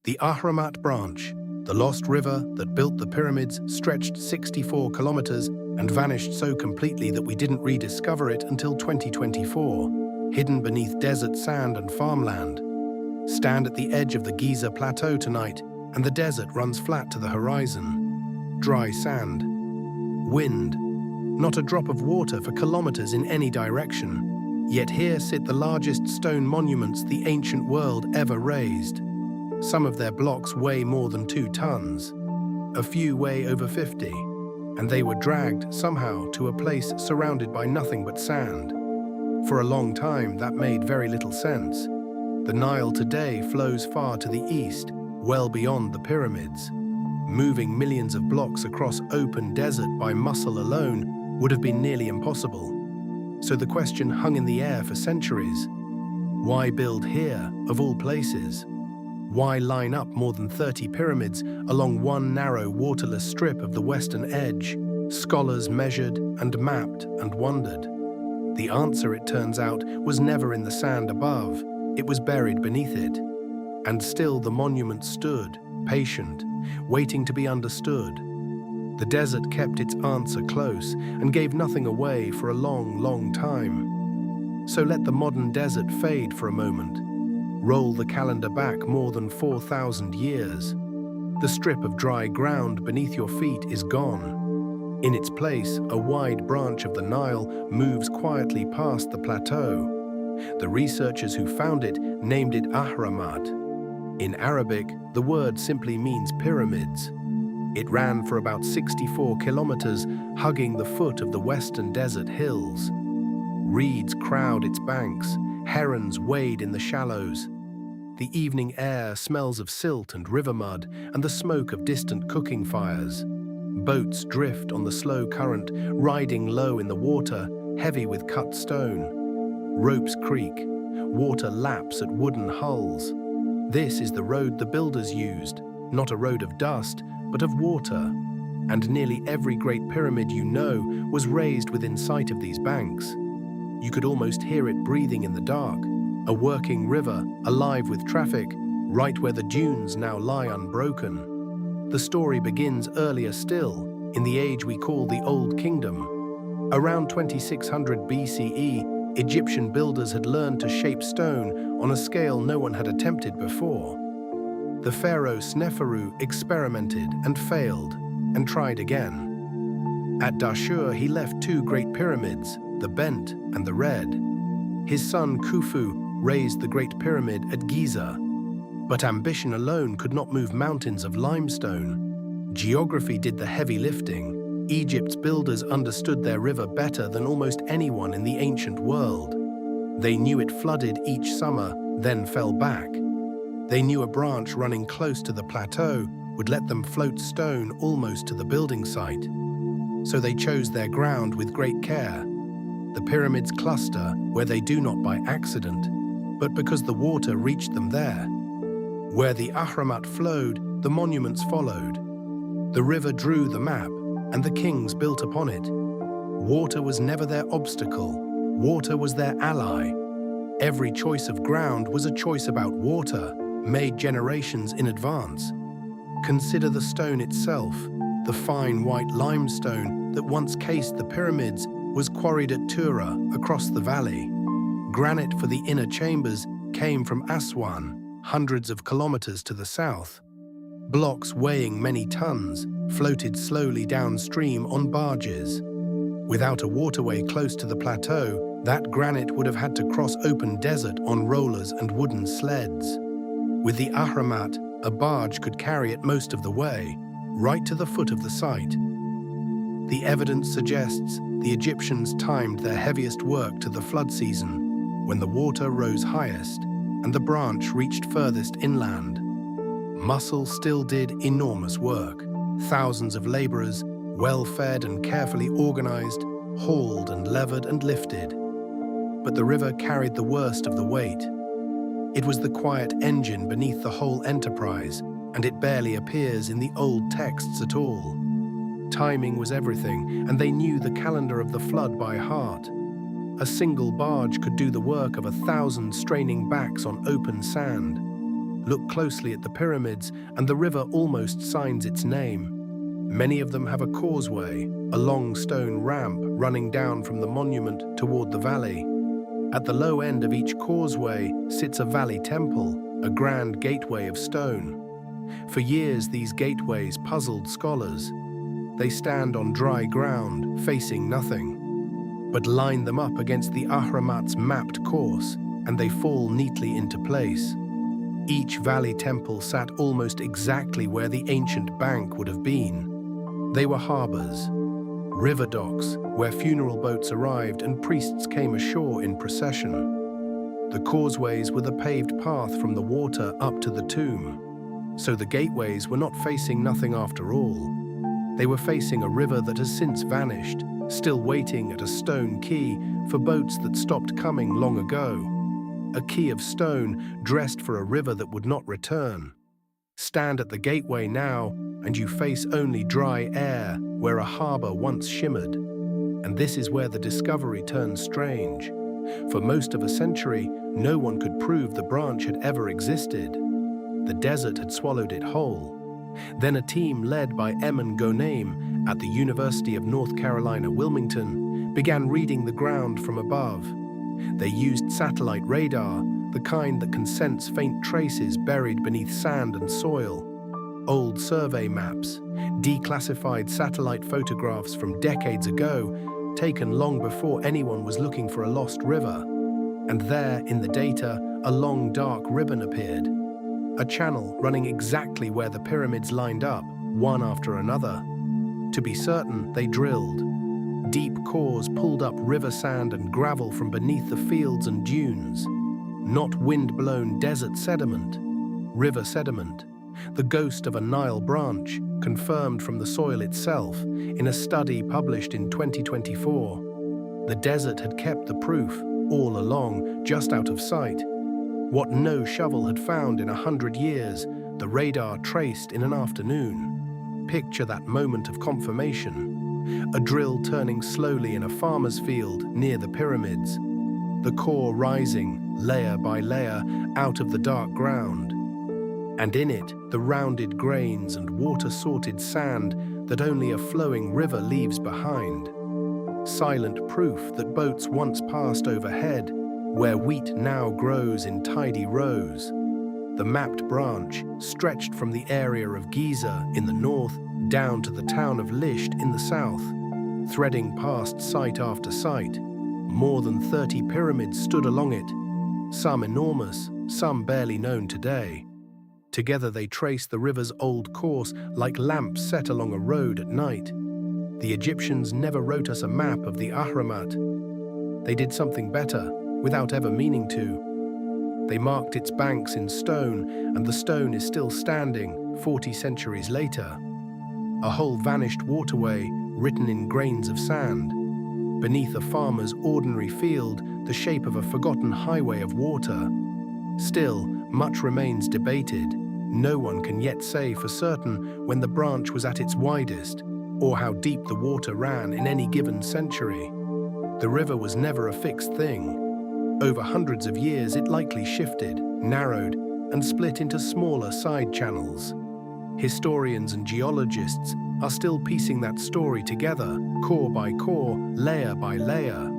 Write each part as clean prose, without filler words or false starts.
The Ahramat branch, the lost river that built the pyramids, stretched 64 kilometers and vanished so completely that we didn't rediscover it until 2024, hidden beneath desert sand and farmland. Stand at the edge of the Giza Plateau tonight, and the desert runs flat to the horizon. Dry sand. Wind. Not a drop of water for kilometers in any direction. Yet here sit the largest stone monuments the ancient world ever raised. Some of their blocks weigh more than 2 tons. A few weigh over 50. And they were dragged somehow to a place surrounded by nothing but sand. For a long time, that made very little sense. The Nile today flows far to the east, well beyond the pyramids. Moving millions of blocks across open desert by muscle alone would have been nearly impossible. So the question hung in the air for centuries. Why build here, of all places? Why line up more than 30 pyramids along one narrow, waterless strip of the western edge? Scholars measured and mapped and wondered. The answer, it turns out, was never in the sand above. It was buried beneath it. And still the monument stood, patient, waiting to be understood. The desert kept its answer close and gave nothing away for a long, long time. So let the modern desert fade for a moment. Roll the calendar back more than 4,000 years. The strip of dry ground beneath your feet is gone. In its place, a wide branch of the Nile moves quietly past the plateau. The researchers who found it named it ahramat. In Arabic, the word simply means pyramids. It ran for about 64 kilometers, hugging the foot of the western desert hills. Reeds crowd its banks, herons wade in the shallows. The evening air smells of silt and river mud and the smoke of distant cooking fires. Boats drift on the slow current, riding low in the water, heavy with cut stone. Ropes creak, water laps at wooden hulls. This is the road the builders used, not a road of dust, but of water. And nearly every great pyramid you know was raised within sight of these banks. You could almost hear it breathing in the dark, a working river, alive with traffic, right where the dunes now lie unbroken. The story begins earlier still, in the age we call the Old Kingdom. Around 2600 BCE, Egyptian builders had learned to shape stone on a scale no one had attempted before. The pharaoh Sneferu experimented and failed, and tried again. At Dashur, he left 2 great pyramids, the bent and the red. His son Khufu raised the Great Pyramid at Giza. But ambition alone could not move mountains of limestone. Geography did the heavy lifting. Egypt's builders understood their river better than almost anyone in the ancient world. They knew it flooded each summer, then fell back. They knew a branch running close to the plateau would let them float stone almost to the building site. So they chose their ground with great care. The pyramids cluster where they do not by accident, but because the water reached them there. Where the ahramat flowed, the monuments followed. The river drew the map, and the kings built upon it. Water was never their obstacle. Water was their ally. Every choice of ground was a choice about water, made generations in advance. Consider the stone itself. The fine white limestone that once cased the pyramids was quarried at Tura, across the valley. Granite for the inner chambers came from Aswan, hundreds of kilometers to the south. Blocks weighing many tons floated slowly downstream on barges. Without a waterway close to the plateau, that granite would have had to cross open desert on rollers and wooden sleds. With the ahramat, a barge could carry it most of the way, right to the foot of the site. The evidence suggests the Egyptians timed their heaviest work to the flood season, when the water rose highest and the branch reached furthest inland. Muscle still did enormous work. Thousands of laborers, well-fed and carefully organized, hauled and levered and lifted. But the river carried the worst of the weight. It was the quiet engine beneath the whole enterprise, and it barely appears in the old texts at all. Timing was everything, and they knew the calendar of the flood by heart. A single barge could do the work of 1,000 straining backs on open sand. Look closely at the pyramids, and the river almost signs its name. Many of them have a causeway, a long stone ramp running down from the monument toward the valley. At the low end of each causeway sits a valley temple, a grand gateway of stone. For years, these gateways puzzled scholars. They stand on dry ground, facing nothing. But line them up against the ahramat's mapped course, and they fall neatly into place. Each valley temple sat almost exactly where the ancient bank would have been. They were harbors, river docks where funeral boats arrived and priests came ashore in procession. The causeways were the paved path from the water up to the tomb. So the gateways were not facing nothing after all. They were facing a river that has since vanished, still waiting at a stone quay for boats that stopped coming long ago. A quay of stone dressed for a river that would not return. Stand at the gateway now, and you face only dry air where a harbor once shimmered. And this is where the discovery turns strange. For most of a century, no one could prove the branch had ever existed. The desert had swallowed it whole. Then a team led by Emin Ghanem at the University of North Carolina, Wilmington, began reading the ground from above. They used satellite radar, the kind that can sense faint traces buried beneath sand and soil. Old survey maps, declassified satellite photographs from decades ago, taken long before anyone was looking for a lost river. And there, in the data, a long dark ribbon appeared. A channel running exactly where the pyramids lined up, one after another. To be certain, they drilled. Deep cores pulled up river sand and gravel from beneath the fields and dunes. Not wind-blown desert sediment, river sediment, the ghost of a Nile branch, confirmed from the soil itself in a study published in 2024. The desert had kept the proof, all along, just out of sight. What no shovel had found in 100 years, the radar traced in an afternoon. Picture that moment of confirmation. A drill turning slowly in a farmer's field near the pyramids. The core rising, layer by layer, out of the dark ground. And in it, the rounded grains and water-sorted sand that only a flowing river leaves behind. Silent proof that boats once passed overhead, where wheat now grows in tidy rows. The mapped branch stretched from the area of Giza in the north down to the town of Lisht in the south, threading past site after site. More than 30 pyramids stood along it, some enormous, some barely known today. Together they trace the river's old course like lamps set along a road at night. The Egyptians never wrote us a map of the ahramat. They did something better, without ever meaning to. They marked its banks in stone, and the stone is still standing 40 centuries later. A whole vanished waterway written in grains of sand. Beneath a farmer's ordinary field, the shape of a forgotten highway of water. Still, much remains debated. No one can yet say for certain when the branch was at its widest, or how deep the water ran in any given century. The river was never a fixed thing. Over hundreds of years it likely shifted, narrowed, and split into smaller side channels. Historians and geologists are still piecing that story together, core by core, layer by layer.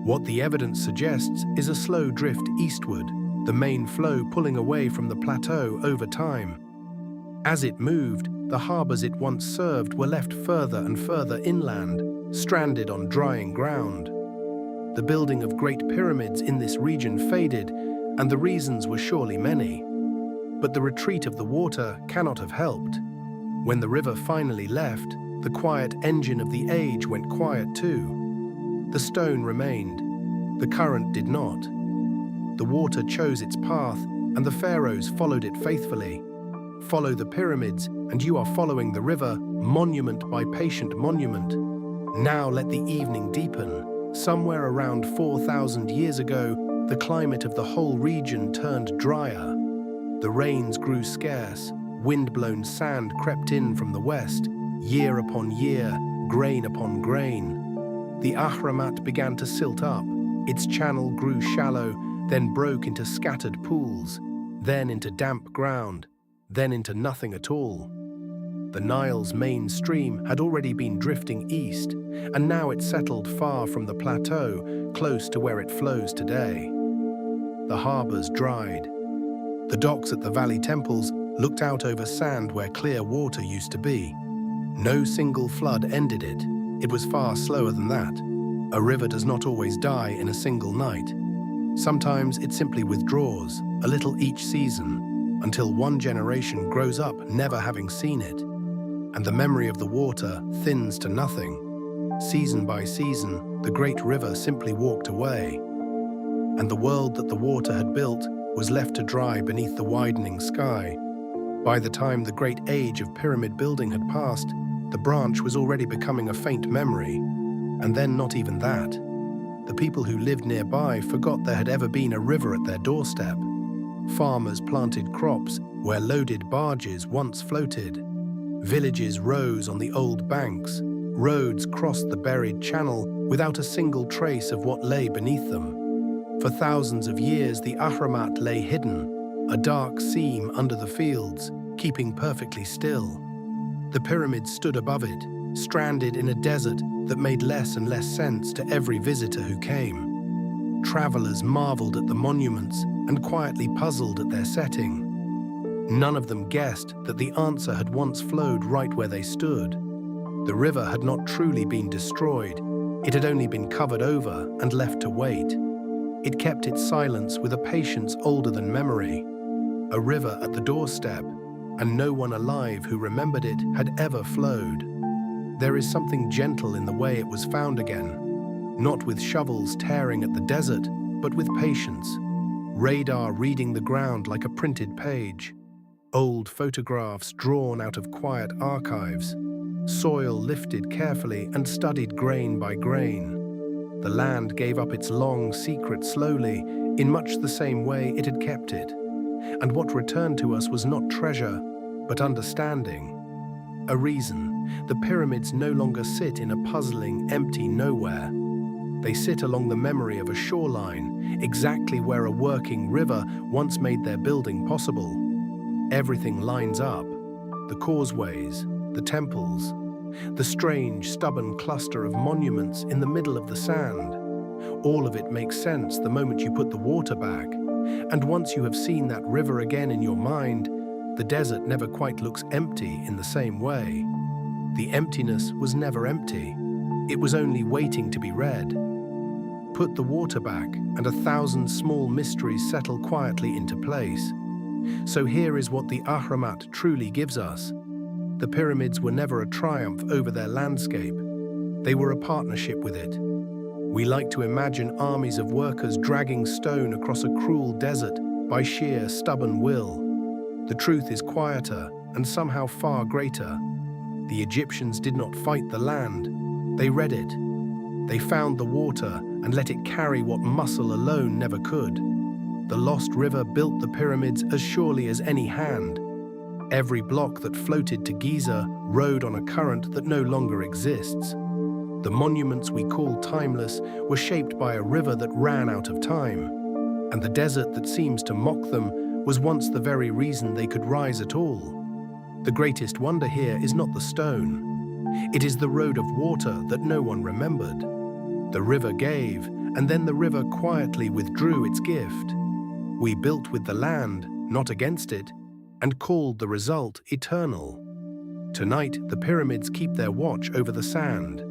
What the evidence suggests is a slow drift eastward, the main flow pulling away from the plateau over time. As it moved, the harbors it once served were left further and further inland, stranded on drying ground. The building of great pyramids in this region faded, and the reasons were surely many. But the retreat of the water cannot have helped. When the river finally left, the quiet engine of the age went quiet too. The stone remained. The current did not. The water chose its path, and the pharaohs followed it faithfully. Follow the pyramids, and you are following the river, monument by patient monument. Now let the evening deepen. Somewhere around 4,000 years ago, the climate of the whole region turned drier. The rains grew scarce, wind-blown sand crept in from the west, year upon year, grain upon grain. The ahramat began to silt up. Its channel grew shallow, then broke into scattered pools. then into damp ground, then into nothing at all. The Nile's main stream had already been drifting east, and now it settled far from the plateau, close to where it flows today. The harbors dried. The docks at the valley temples looked out over sand where clear water used to be. No single flood ended it. It was far slower than that. A river does not always die in a single night. Sometimes it simply withdraws, a little each season, until one generation grows up never having seen it, and the memory of the water thins to nothing. Season by season, the great river simply walked away, and the world that the water had built was left to dry beneath the widening sky. By the time the great age of pyramid building had passed, the branch was already becoming a faint memory, and then not even that. The people who lived nearby forgot there had ever been a river at their doorstep. Farmers planted crops where loaded barges once floated. Villages rose on the old banks. Roads crossed the buried channel without a single trace of what lay beneath them. For thousands of years, the ahramat lay hidden, a dark seam under the fields, keeping perfectly still. The pyramids stood above it, stranded in a desert that made less and less sense to every visitor who came. Travelers marveled at the monuments and quietly puzzled at their setting. None of them guessed that the answer had once flowed right where they stood. The river had not truly been destroyed. It had only been covered over and left to wait. It kept its silence with a patience older than memory. A river at the doorstep, and no one alive who remembered it had ever flowed. There is something gentle in the way it was found again, not with shovels tearing at the desert, but with patience. Radar reading the ground like a printed page. Old photographs drawn out of quiet archives. Soil lifted carefully and studied grain by grain. The land gave up its long secret slowly, in much the same way it had kept it. And what returned to us was not treasure, but understanding. A reason. The pyramids no longer sit in a puzzling, empty nowhere. They sit along the memory of a shoreline, exactly where a working river once made their building possible. Everything lines up. The causeways, the temples, the strange, stubborn cluster of monuments in the middle of the sand. All of it makes sense the moment you put the water back. And once you have seen that river again in your mind, the desert never quite looks empty in the same way. The emptiness was never empty. It was only waiting to be read. Put the water back, and 1,000 small mysteries settle quietly into place. So here is what the ahramat truly gives us. The pyramids were never a triumph over their landscape. They were a partnership with it. We like to imagine armies of workers dragging stone across a cruel desert by sheer stubborn will. The truth is quieter and somehow far greater. The Egyptians did not fight the land. They read it. They found the water and let it carry what muscle alone never could. The lost river built the pyramids as surely as any hand. Every block that floated to Giza rode on a current that no longer exists. The monuments we call timeless were shaped by a river that ran out of time. And the desert that seems to mock them was once the very reason they could rise at all. The greatest wonder here is not the stone. It is the road of water that no one remembered. The river gave, and then the river quietly withdrew its gift. We built with the land, not against it, and called the result eternal. Tonight, the pyramids keep their watch over the sand.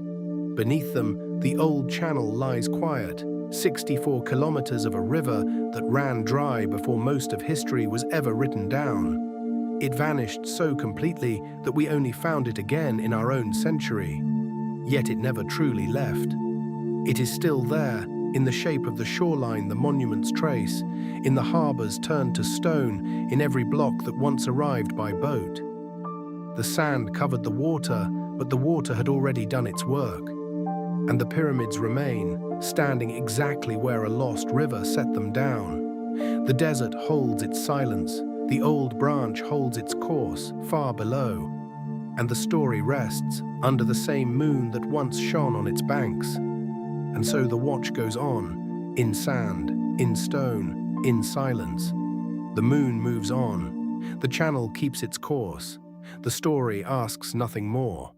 Beneath them, the old channel lies quiet, 64 kilometers of a river that ran dry before most of history was ever written down. It vanished so completely that we only found it again in our own century. Yet it never truly left. It is still there, in the shape of the shoreline the monuments trace, in the harbors turned to stone, in every block that once arrived by boat. The sand covered the water, but the water had already done its work. And the pyramids remain, standing exactly where a lost river set them down. The desert holds its silence, the old branch holds its course, far below. And the story rests under the same moon that once shone on its banks. And so the watch goes on, in sand, in stone, in silence. The moon moves on. The channel keeps its course. The story asks nothing more.